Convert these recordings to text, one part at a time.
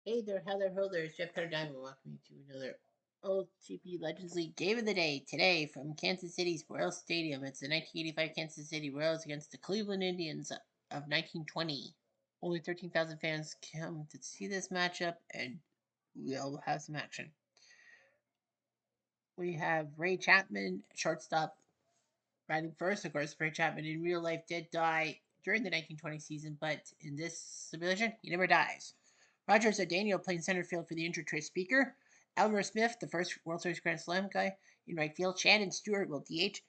Hey there, Heather Holders, Jeff Cutter Diamond, welcome you to another OTP Legends League game of the day. Today from Kansas City's Royals Stadium, it's the 1985 Kansas City Royals against the Cleveland Indians of 1920. Only 13,000 fans come to see this matchup, and we'll have some action. We have Ray Chapman, shortstop, batting first. Of course, Ray Chapman in real life did die during the 1920 season, but in this simulation, he never dies. Rogers Daniel playing center field for the injured Trey Speaker. Elmer Smith, the first World Series Grand Slam guy, in right field. Shannon Stewart will DH.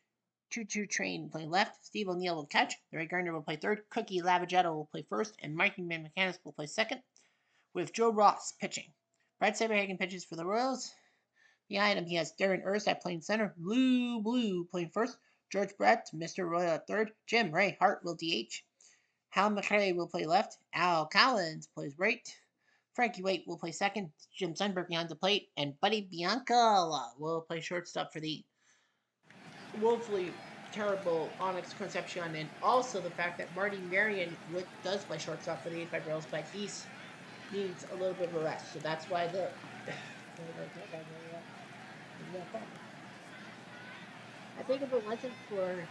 Choo-Choo Train playing left. Steve O'Neill will catch. Larry Gardner will play third. Cookie Lavagetto will play first. And Mikey McManus will play second, with Joe Ross pitching. Brad Saberhagen pitches for the Royals. Behind him, he has Darren Erstat playing center. Lou Blue playing first. George Brett, Mr. Royal at third. Jim Ray Hart will DH. Hal McRae will play left. Al Collins plays right. Frankie Waite will play second. Jim Sundberg behind the plate. And Buddy Bianca will play shortstop for the woefully terrible Onyx Concepcion. And also the fact that Marty Marion does play shortstop for the 85 Royals, but he needs a little bit of a rest. So that's why the. I think if it wasn't for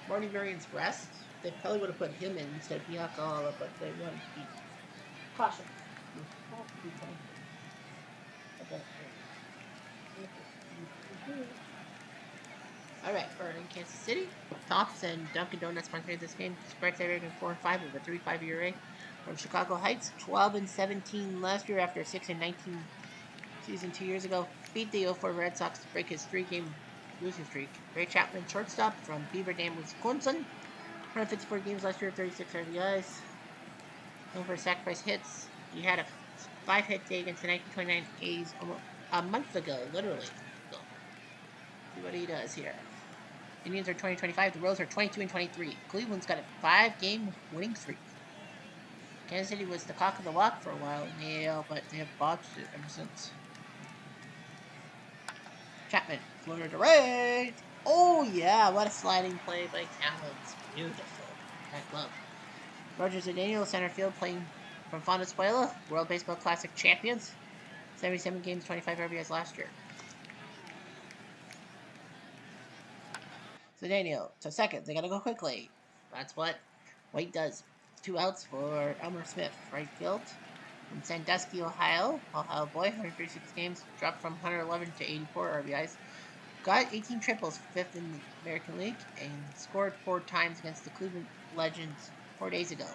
Marty Marion's rest, they probably would have put him in instead of Bianca, but they wanted to be cautious. Alright, we're in Kansas City. Tops and Dunkin' Donuts sponsored this game. Spread averaging 4-5 with a 3.5 ERA. From Chicago Heights, 12-17 last year after 6-19 season 2 years ago. Beat the 0-4 Red Sox to break his 3-game losing streak. Ray Chapman, shortstop from Beaver Dam, Wisconsin. 154 games last year, 36 RBIs. Known for sacrifice hits. He had a 5-hit day against the 1929 A's a month ago, literally. So, see what he does here. Indians are 20-25. The Royals are 22-23. Cleveland's got a 5-game winning streak. Kansas City was the cock of the walk for a while in the AL, but they have botched it ever since. Chapman, floater to right. Oh, yeah, what a sliding play by Talons. Beautiful. I love. Rogers Daniel, center field, playing from Venezuela, World Baseball Classic champions. 77 games, 25 RBIs last year. So Daniel to second. They got to go quickly. That's what White does. 2 outs for Elmer Smith, right field. From Sandusky, Ohio boy, 136 games, dropped from 111 to 84 RBIs. Got 18 triples, 5th in the American League, and scored 4 times against the Cleveland Legends 4 days ago.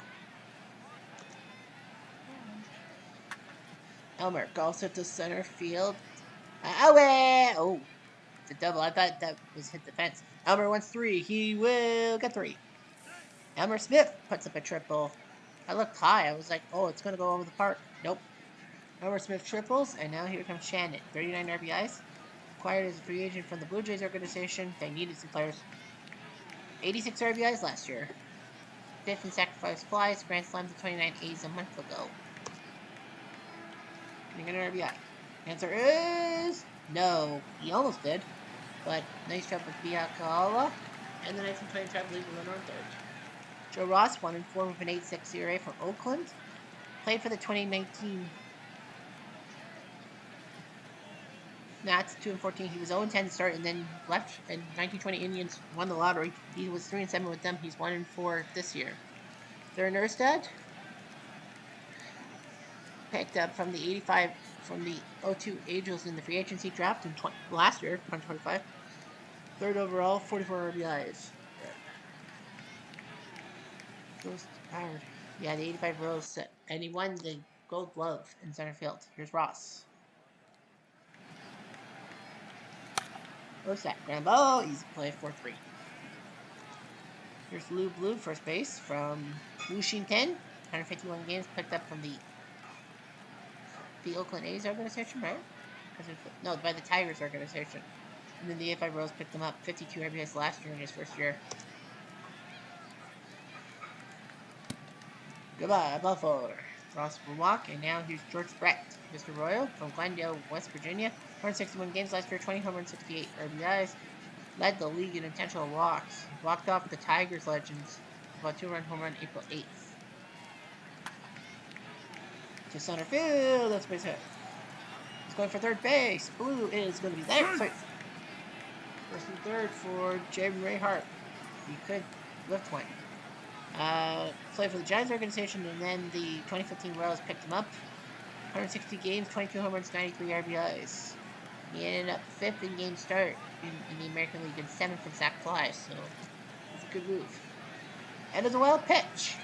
Elmer goes to center field. Oh, the double. I thought that was hit the fence. Elmer wants 3. He will get 3. Elmer Smith puts up a triple. I looked high. I was like, oh, it's going to go over the park. Nope. Elmer Smith triples, and now here comes Shannon. 39 RBIs. Acquired as a free agent from the Blue Jays organization. They needed some players. 86 RBIs last year. 5th in sacrifice flies. Grand Slam to 29 A's a month ago. Getting an RBI. Answer is no. He almost did. But nice job with Bianca. And the 1920 job leaving the North third. Joe Ross, 1-4 with an 8.6 ERA from Oakland. Played for the 2019 Nats, 2-14. He was 0-10 to start and then left. And 1920 Indians won the lottery. He was 3-7 with them. He's 1-4 this year. Darren Erstat picked up from the 85 from the 02 Angels in the free agency draft in last year, 2025. 3rd overall, 44 RBIs. Goes Howard. Yeah, the 85 Royals set. And he won the Gold Glove in center field. Here's Ross. What's that? Rambo. Easy play, 4-3. Here's Lou Blue, first base from Washington. 151 games picked up from the Oakland A's organization, right? No, by the Tigers organization. And then the 85 Royals picked him up. 52 RBIs last year in his first year. Goodbye, Buffalo. Ross will walk, and now here's George Brett, Mr. Royal from Glendale, West Virginia. 161 games last year, 20 home runs, 68 RBIs. Led the league in intentional walks. Walked off the Tigers legends. About 2-run home run April 8th. to center field. That's base hit. He's going for third base. Blue is going to be there. Sorry. First and third for Jim Rayhart. He could lift one. Played for the Giants organization, and then the 2015 Royals picked him up. 160 games, 22 home runs, 93 RBIs. He ended up 5th in game start in the American League and 7th in sac fly, so it's a good move. End of the wild pitch.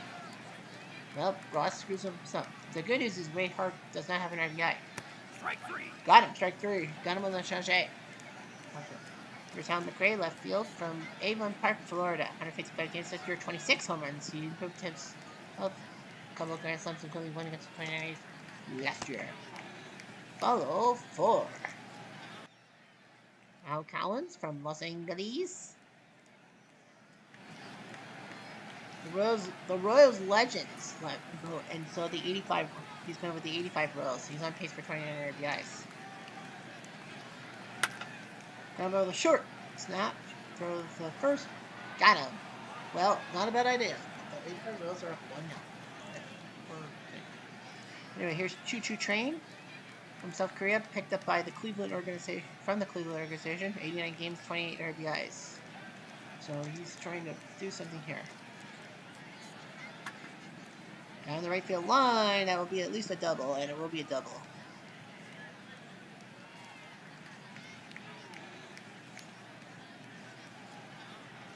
Well, Ross screws him some. The good news is Rayhart does not have an RBI. Strike 3. Got him, strike 3. Got him on the Chanchet. Here's Hal McRae, left field from Avon Park, Florida. 155 games this year, 26 home runs. He improved his health. A couple of grand slams, including one against the 29ers last year. Follow 4. Al Collins from Los Angeles. The Royals legends, and so the 85. He's going with the 85 Royals. He's on pace for 29 RBIs. Down below the short snap, throws the first, got him. Well, not a bad idea. The 85 Royals are up 1-0. Anyway, here's Choo Choo Train from South Korea, picked up by the Cleveland organization. 89 games, 28 RBIs. So he's trying to do something here. Down the right field line, that will be at least a double, and it will be a double.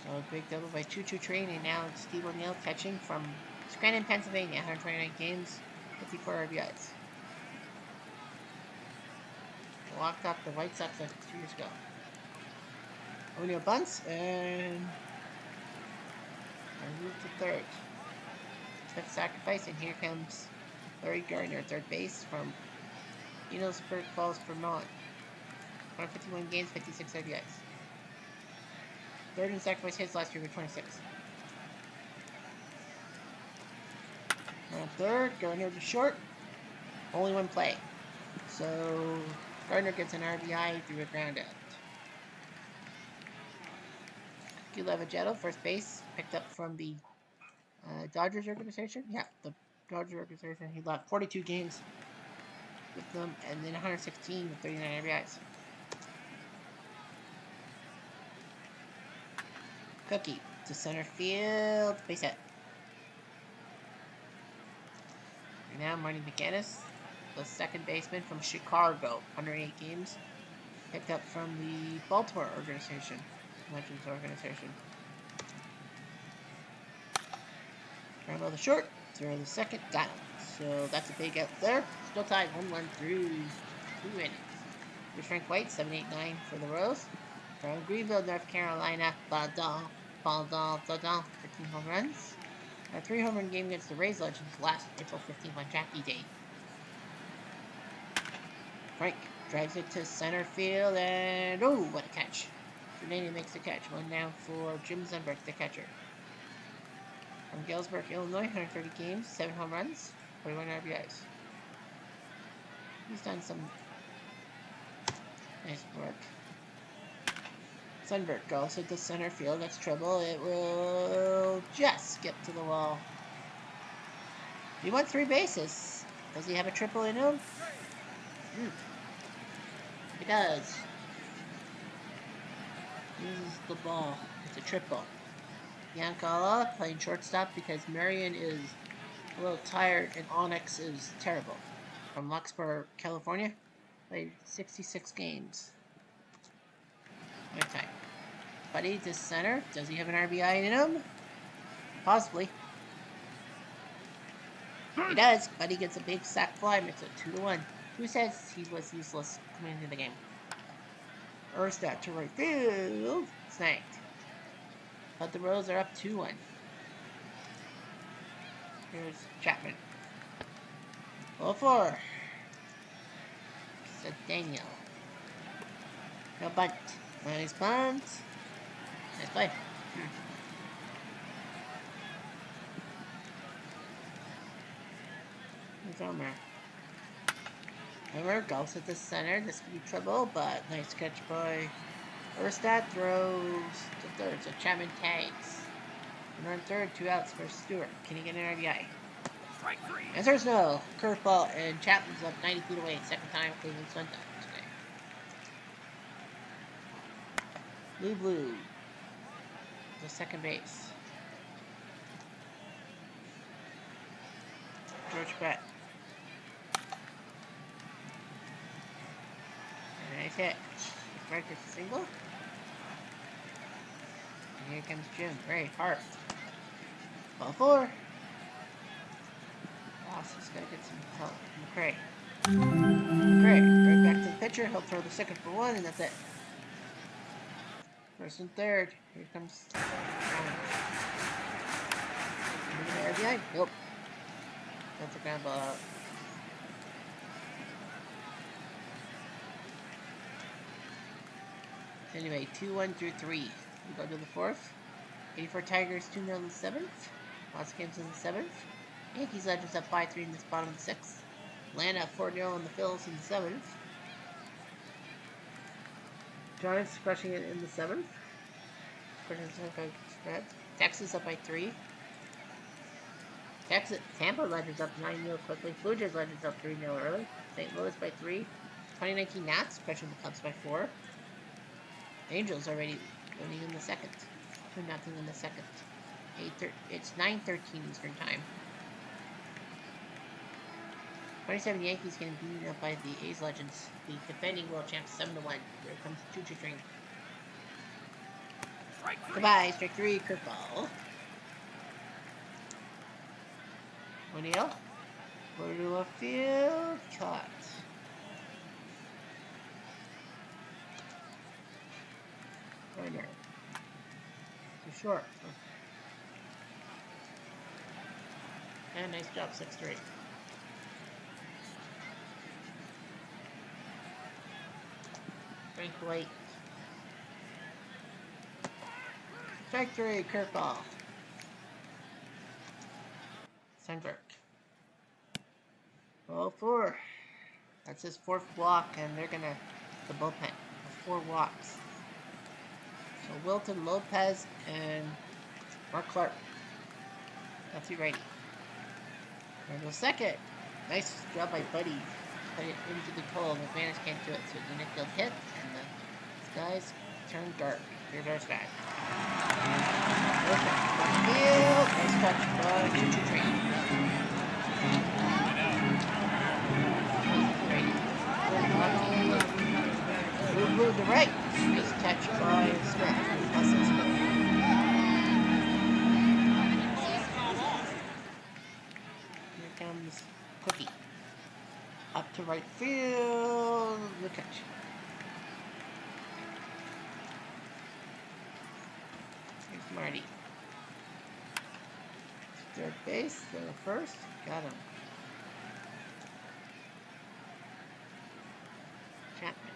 So a big double by Choo Choo Train, and now it's Steve O'Neill catching from Scranton, Pennsylvania. 129 games, 54 RBIs. Locked up the White Sox like 2 years ago. O'Neill bunts, and I move to third. Fifth sacrifice, and here comes Larry Gardner, third base from Enosburg Falls, Vermont. 151 games, 56 RBIs. Third and sacrifice hits last year with 26. On third, Gardner to short. Only one play. So Gardner gets an RBI through a ground out. Cookie Levagetto, first base, picked up from the Dodgers organization. Yeah, the Dodgers organization. He left 42 games with them, and then 116 with 39 RBIs. Cookie to center field, base hit. And now Marty McGinnis, the second baseman from Chicago, 108 games, picked up from the Baltimore organization, Legends organization. Scramble the short, throw the second, got him. So that's a big out there. Still tied 1-1 through 2 innings. Here's Frank White, 7-8-9 for the Royals. From Greenville, North Carolina, Badal, 13 home runs. A 3 home run game against the Rays Legends last April 15th on Jackie Day. Frank drives it to center field, and oh, what a catch. Fernandez makes the catch. One down for Jim Zunberg, the catcher. From Galesburg, Illinois, 130 games, 7 home runs, 41 RBIs. He's done some nice work. Sundberg goes into center field. That's trouble. It will just skip to the wall. He won 3 bases. Does he have a triple in him? He does. Uses the ball. It's a triple. Yankala playing shortstop because Marion is a little tired and Onyx is terrible. From Luxembourg, California. Played 66 games. Okay. Buddy to center. Does he have an RBI in him? Possibly. He does. Buddy gets a big sac fly. Makes it 2-1. Who says he was useless coming into the game? Erstad to right field. Snagged. But the Royals are up 2-1. Here's Chapman. 0-4. So Daniel. No bunt. Nice bunt. Nice play. Here's Homer. Homer goes at the center. This could be trouble, but nice catch by Erstad. Throws to third. So Chapman tags. And on third, 2 outs for Stewart. Can he get an RBI? Answer is no. Curveball, and Chapman's up 90 feet away. Second time Cleveland Sun done today. Blue. The second base. George Brett. And a nice hit. Right gets a single. And here comes Jim. Very hard. Ball 4. Ross is going to get some help. McCray. Right back to the pitcher. He'll throw the second for 1, and that's it. First and third. Here comes RBI. Nope. That's a ground ball out. Anyway, 2-1 through 3. We go to the 4th. 84 Tigers 2-0 in the 7th. Lots of games in the 7th. Yankees Legends up 5-3 in this bottom of the 6th. Atlanta 4-0 in the Phils in the 7th. Giants crushing it in the 7th. Texas up by 3. Tampa Legends up 9-0 quickly. Blue Jays Legends up 3-0 early. St. Louis by 3. 2019 Nats crushing the Cubs by 4. Angels already winning in the 2nd. 2-0 in the 2nd. It's 9:13 Eastern Time. 27 Yankees getting beaten up by the A's Legends. The defending world champs 7-1. Here comes Choo-Choo Train. Goodbye, strike 3, curveball. O'Neill. Over to left field. Caught. Runner. Too short. And nice job, 6-3. Frank White. Strike 3, curveball. Sandberg. Ball 4. That's his 4th walk, and they're gonna the bullpen. 4 walks. So Wilton, Lopez, and Mark Clark. Lefty righty. And the 2nd. Nice job by Buddy. Put it into the hole. McManus can't do it, so it's an infield hit, and the skies turn dark. Here's our sky. Nice catch by Choo-Choo Train. Blue to right. Nice catch by Smith. Here comes Cookie. Up to right field. The catch. Here's Marty. Third base. The first. Got him. Chapman.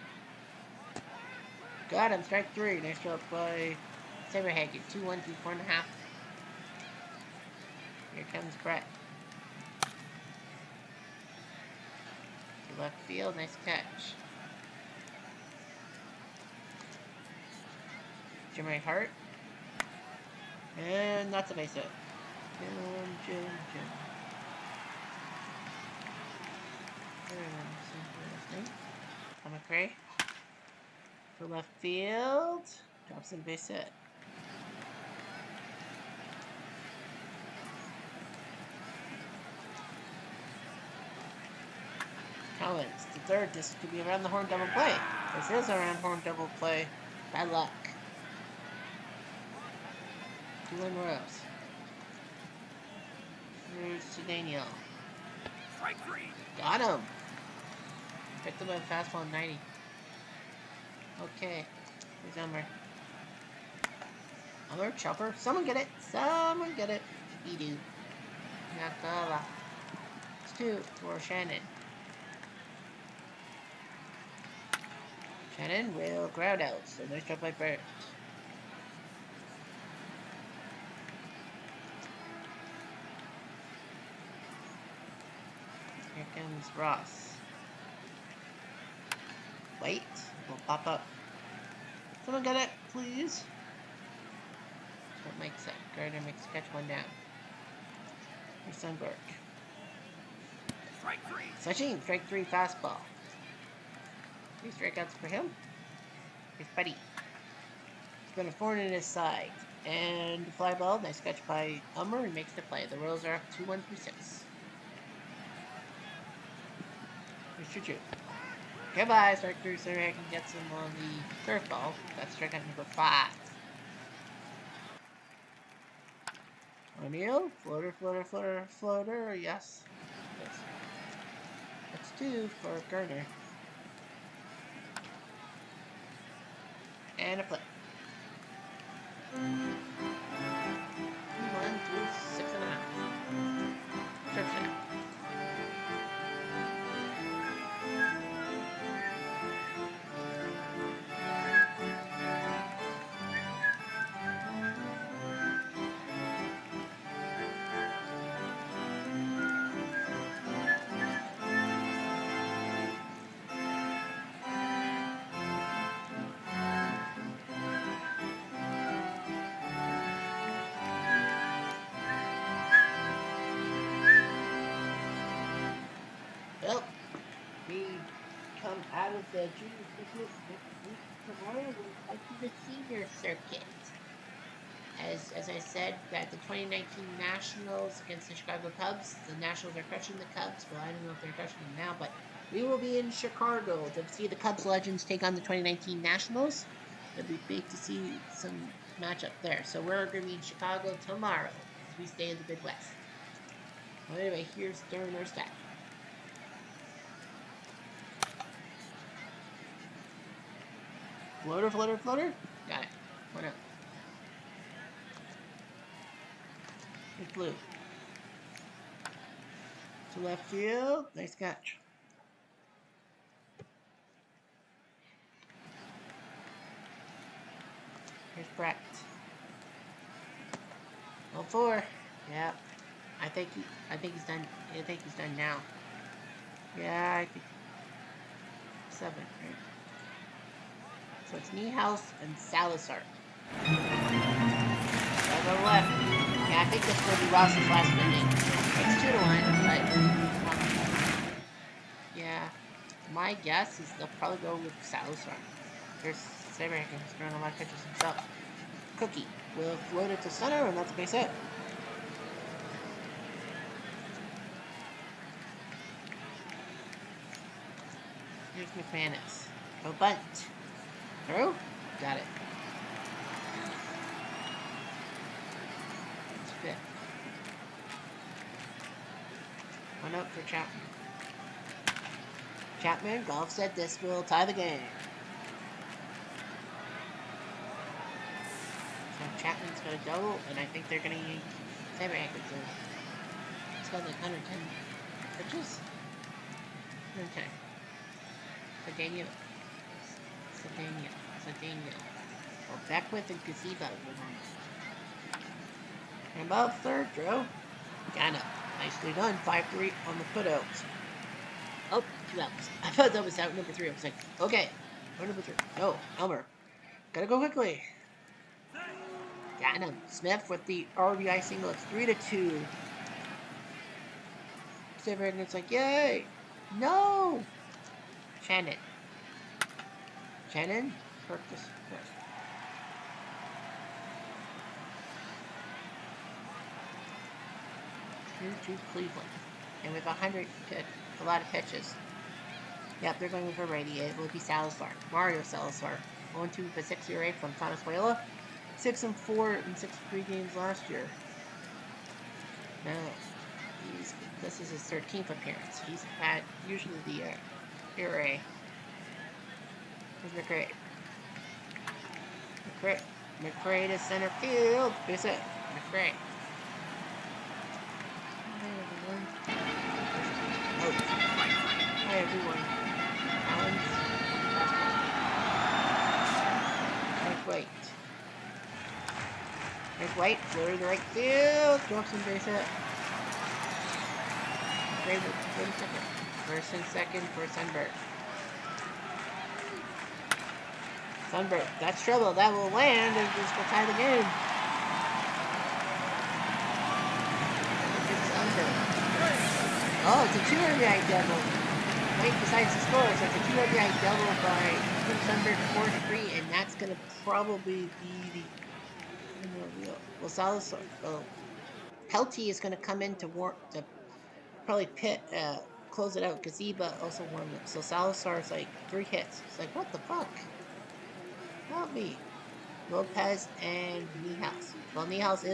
Got him. Strike 3. Nice job by Saberhagen. 2-1 through 4.5. Here comes Brett. To left field. Nice catch. Jimmy Hart. And that's a base hit. Jim. McCray. For left field. Drops in base hit. Collins, the third. This could be around the horn double play. This is around horn double play. Bad luck. 2-1 Royals. Here's to Daniel. Got him. Picked him up fastball 90. Okay. Here's Elmer. Elmer, chopper. Someone get it. Someone get it. You do. Nakala. It's 2 for Shannon. Shannon will ground out. So nice job by Bert. Here comes Ross. Wait, will pop up. Someone get it, please. That's what Mike said. Gardner makes catch 1 down. Here's Sundberg. Sachin, strike 3 fastball. 3 strikeouts for him. Here's Buddy. He's got a thorn in his side. And fly ball, nice catch by Elmer, and makes the play. The Royals are up 2-1 through 6. Here's Choo Choo. Goodbye, strike 3, so I can get some on the curveball. That's strikeout number 5. O'Neill, floater, floater, floater, floater, yes. That's 2 for Garner. And a flip. 1 through 6.5. Church. Well, we come out of the junior business next week tomorrow. We'll head to the senior circuit. As I said, that the 2019 Nationals against the Chicago Cubs. The Nationals are crushing the Cubs. Well, I don't know if they're crushing them now, but we will be in Chicago to see the Cubs legends take on the 2019 Nationals. It'll be big to see some matchup there. So we're going to be in Chicago tomorrow as we stay in the Midwest. Well, anyway, here's during our stat. Floater, floater, floater. Got it. 1 out. It's blue. To left field. Nice catch. Here's Brett. 0-4. Yeah. I think he's done. I think he's done now. Yeah, I think 7, right? So it's Niehaus and Salazar. Right on the left. Yeah, I think this will be Ross's last inning. It's 2-1, but yeah, my guess is they'll probably go with Salazar. There's Saber who's throwing a lot of pitches himself. Cookie will float it to center, and that's base hit. Here's McManus. Go bunt. Through? Got it. It's 5th. 1 out for Chapman. Chapman, golf said this will tie the game. So Chapman's got a double, and I think they're going to use Saberhagen. So it's got like 110 pitches. 110. Sedania. Well, Beckwith and Gazebo. And above third, Drew. Got it. Nicely done. 5-3 on the putouts. Oh, 2 outs. I thought that was out number 3. I was like, okay. Number 3. No, Elmer. Gotta go quickly. Got him. Smith with the RBI single. It's 3-2. It's like, yay. No. Shannon. Purchase first. 2-2 Cleveland. And with a lot of pitches. Yep, they're going for Brady. It will be Salazar. Mario Salazar. 1-2 with a 6 ERA from Venezuela. 6-4 in 63 games last year. Now, this is his 13th appearance. He's had usually the ERA. Here's McRae to center field. Base it. McRae. Hi everyone. Collins. There's White. Floater to right field. Drops and base it. McRae with second. First and second for Sunbird. Sunbird, that's trouble. That will land and just will tie the game. Oh, it's a 2 RBI double. Right besides the scores, it's a 2 RBI double by Sunbird 4-3, and that's going to probably be the well, Salazar. Well, Pelty is going to come in to probably close it out. Gazeba also warming up. So Salazar's like 3 hits. It's like, what the fuck? Help me. Lopez and Niehaus. Well, Niehaus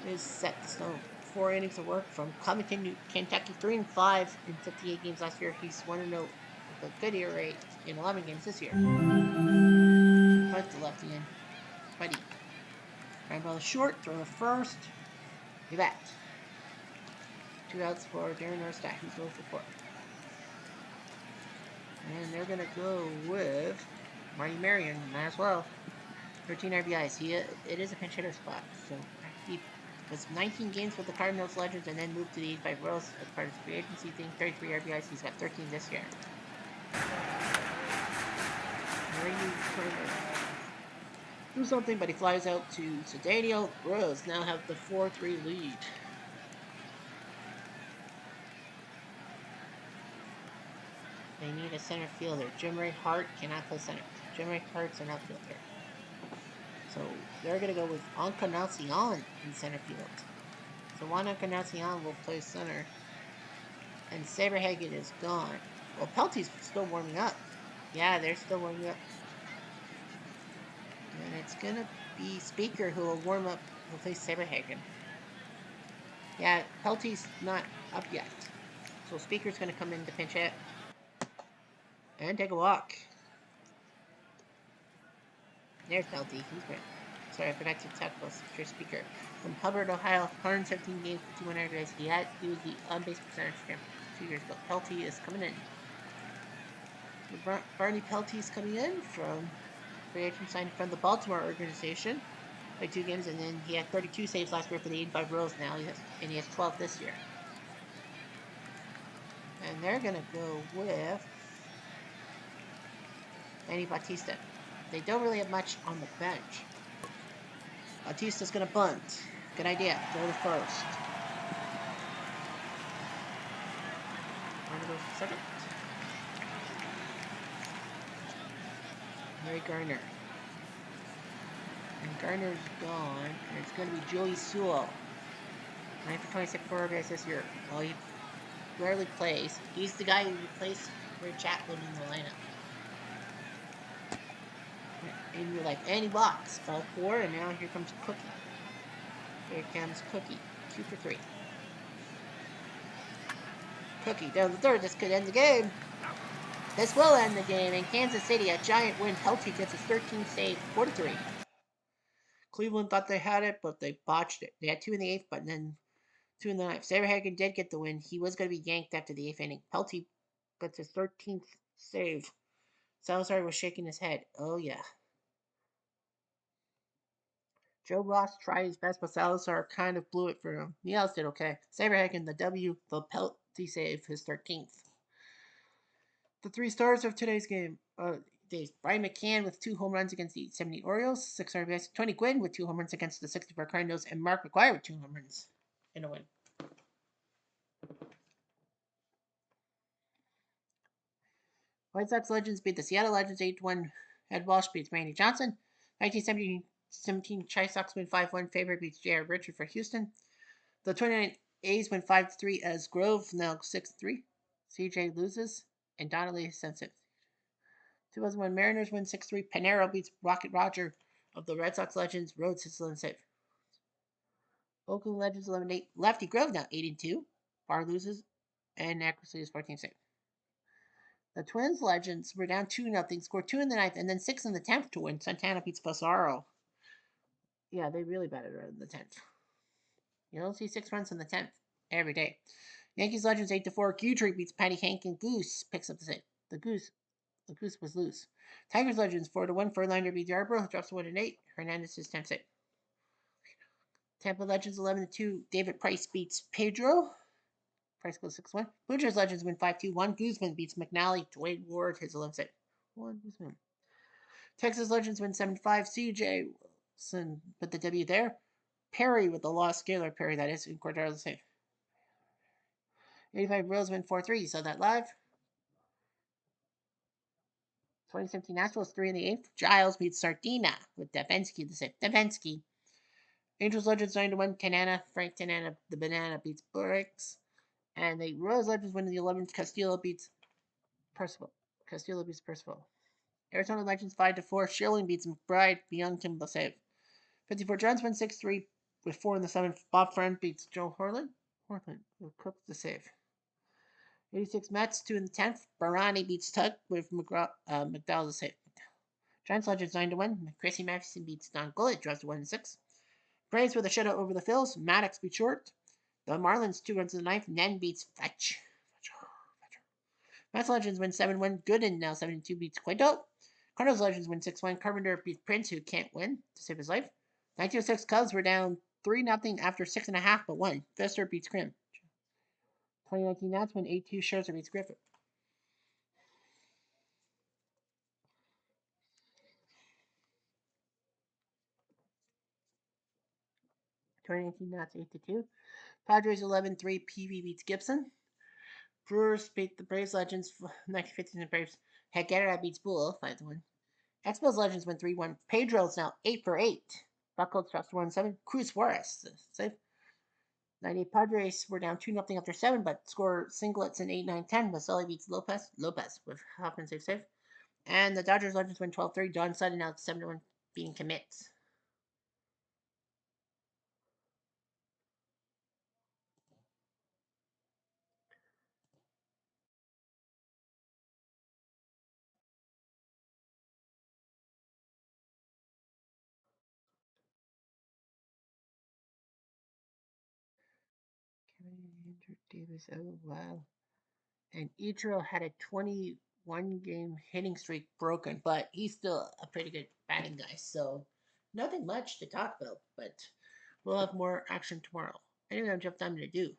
is set to stone. 4 innings of work from Covington, Kentucky. 3-5 in 58 games last year. He's 1-0 with a good ERA in 11 games this year. Put the lefty in. Buddy. Ground ball short. Throw to first. Be back. 2 outs for Darren Norstadt, who's 0-for-4. And they're going to go with Marty Marion, might as well. 13 RBIs. It is a pinch hitter spot. So he was 19 games with the Cardinals Legends and then moved to the 85 Royals as part of his free agency thing. 33 RBIs. He's got 13 this year. Do something, but he flies out to Cedeno. Royals now have the 4-3 lead. They need a center fielder. Jim Ray Hart cannot play center. Jim Ray Hart's an outfielder. So they're going to go with Encarnacion in center field. So Juan Encarnacion will play center. And Saberhagen is gone. Well, Pelty's still warming up. Yeah, they're still warming up. And it's going to be Speaker who will warm up. He'll face Saberhagen. Yeah, Pelty's not up yet. So Speaker's going to come in to pinch hit. And take a walk. There's Pelty. He's great. Sorry, I forgot to talk about your Speaker. From Hubbard, Ohio, 117 games, 51 RBIs. He was the on-base percentage champ 2 years ago. Pelty is coming in. Barney Pelty is coming in from free agent signed from the Baltimore organization. Played 2 games, and then he had 32 saves last year for the 85 Royals now, and he has 12 this year. And they're going to go with Manny Bautista. They don't really have much on the bench. Bautista's going to bunt. Good idea. Throw to first. Runner goes to second. Mary Garner. And Garner's gone. And it's going to be Joey Sewell. 9 for 26 for RBIs this year. Well, he rarely plays. He's the guy who replaced Ray Chapman in the lineup. In real life. And he walks. Ball 4, and now here comes Cookie. Here comes Cookie. 2 for 3. Cookie down the third. This could end the game. This will end the game. In Kansas City, a giant win. Pelty gets his 13th save. 4-3. Cleveland thought they had it, but they botched it. They had 2 in the 8th, but then 2 in the 9th. Saberhagen did get the win. He was going to be yanked after the 8th inning. Pelty gets his 13th save. Salazar was shaking his head. Oh, yeah. Joe Ross tried his best, but Salazar kind of blew it for him. Niels did okay. Saberhagen, the Pelty save, his 13th. The 3 stars of today's game. Brian McCann with 2 home runs against the 70 Orioles, 6 RBIs. Tony Gwynn with 2 home runs against the 64 Cardinals, and Mark McGwire with 2 home runs in a win. White Sox Legends beat the Seattle Legends 8-1. Ed Walsh beats Randy Johnson. 1917 Chi Sox win 5-1. Favorite beats J.R. Richard for Houston. The 29 A's win 5-3 as Grove now 6-3. CJ loses, and Donnelly sends it. 2001 Mariners win 6-3. Panero beats Rocket Roger of the Red Sox Legends. Rhodes hits 11 save. Oakland Legends 11-8. Lefty Grove now 8-2. Barr loses, and accuracy is 14 save. The Twins Legends were down 2-0, scored 2 in the 9th, and then 6 in the 10th to win. Santana beats Basaro. Yeah, they really batted her in the 10th. You don't see 6 runs in the 10th every day. Yankees Legends 8-4. Guidry beats Patty Hank, and Goose picks up the save. The Goose was loose. Tigers Legends 4-1. Verlander beats Yarbrough, drops 1-8. Hernandez is 10th save. Tampa Legends 11-2. David Price beats Pedro. Price goes 6-1. Blue Jays Legends win 5-2. Juan Guzman beats McNally. Dwayne Ward his 11th save. Juan Guzman. Texas Legends win 7-5. CJ Wilson put the W there. Perry with the lost scalar Perry, that is, in Cordero save. '85 Royals win 4-3. You saw that live. 2017 Nationals 3 in the 8th. Giles beats Sardina with Davinsky the 6th. Davinsky. Angels Legends 9-1. Tanana. Frank Tanana, the banana, beats Burks. And the Royals Legends win in the 11th. Castillo beats Percival. Castillo beats Percival. Arizona Legends 5-4. Schilling beats McBride. Beyond the save. 54 Giants win 6-3 with 4 in the 7th. Bob Friend beats Joe Horland. Horland will cook the save. 86 Mets 2 in the 10th. Barani beats Tug with McDowell the save. Giants Legends 9-1. Chrissy Matheson beats Don Gullett. Draws to 1-6. Braves with a shutout over the Phils. Maddox beats Short. The Marlins 2 runs in the ninth. Nen beats Fetch. Mets Legends win 7-1. Gooden now 72 beats Quinto. Cardinals Legends win 6-1. Carpenter beats Prince, who can't win to save his life. 1906 Cubs were down 3-0 after 6.5, but won. Fister beats Krim. 2019 Nats win 8-2. Scherzer beats Griffith. 2019 Nats 8-2. Padres 11-3. PV beats Gibson. Brewers beat the Braves Legends. 1915 the Braves. Higuera beats Bull 5-1. Expos Legends win 3-1. Pedro's now 8 for 8. Buckholz drops to 1-7. Cruz Suarez save. 98 Padres were down 2-0 after 7, but score singlets in 8, 9, 10. Maselli beats Lopez. Lopez with Hoffman save. And the Dodgers Legends win 12-3. Don Sutton out 7-1 being commits. Andrew Davis. Oh, wow. And Ichiro had a 21 game hitting streak broken, but he's still a pretty good batting guy. So nothing much to talk about, but we'll have more action tomorrow. Anyway, I'm Jeff Diamond to do.